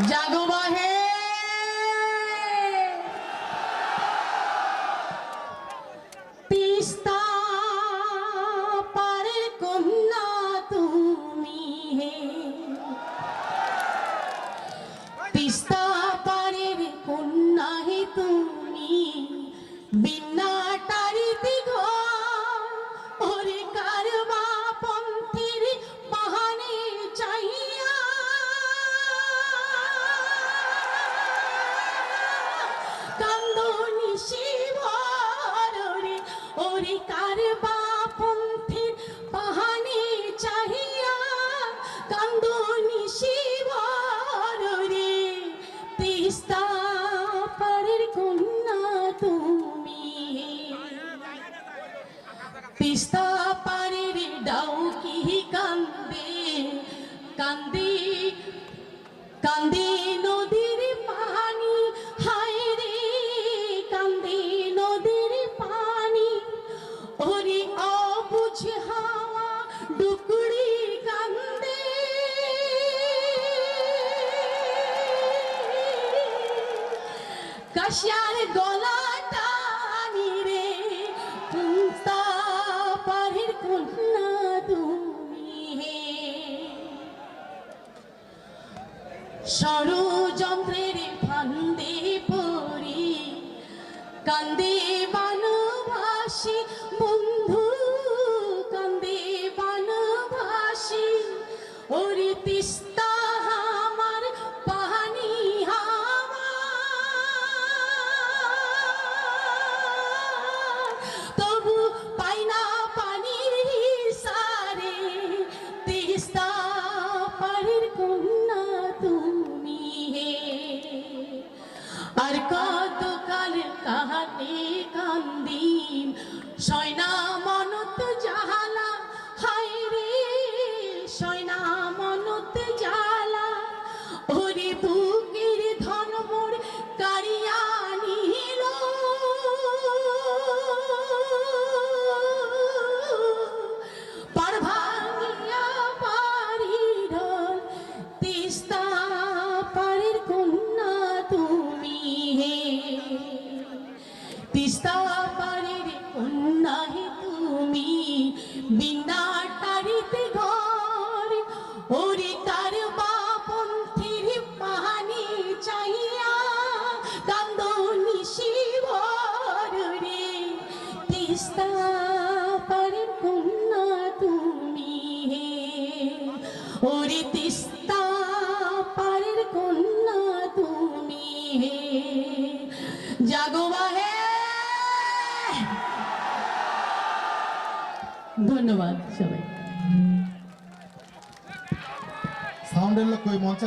জাগো বাহে তিস্তা পারের কন্যা তুমি হে, তিস্তা পারের কন্যা হে তুমি, বিনা টারিতে ঘর ওরে কারবা পন্থীর পাহানে চাইয়া কান্দনি শিবর রে, ওরে কারবা পন্থীর পাহানে চাহিয়া কান্দনি শিবর রে, তিস্তা পারের কন্যা তুমি, তিস্তা পারের ডাউকি কান্দে কান্দে কান্দে নদীর পানি, হায় রে কান্দে নদীর পানি, ওরে অবুঝ হাওয়া ডুকরি কান্দে, কাশিয়ার গলা টানি রে, তিস্তা পারের কন্যা তুমি হে, ষড়যন্ত্রের ফান্দে পড়ি কান্দে বানভাসী বন্ধু, কান্দে বানভাসী ওরে তিস্তা আমার পানি আমার, তবু পাই না পানির সারে, তিস্তা পারের কন্যা তুমি হে, আর কত কাল কাহাতে কান্দিম সয়না মনত জাহালা, হায় রে সয়না মনত জালা, ওরে বুকের ধন মোর কারিয়া নিল, পার ভাঙিয়া পারি ঢল, তিস্তা পারের কন্যা তুমি হে, তিস্তা পারের কন্যা হে তুমি, বিনা টারিতে ঘর ওরে কারবা পন্থীর পাহানি চাইয়া কান্দনি শিবর রে, তিস্তা পারের কন্যা তুমি হে, ওরে তিস্তা পারের কন্যা তুমি হে, জাগো বাহে। ধন্যবাদ সবাই। সাউন্ডের লোক কই মঞ্চে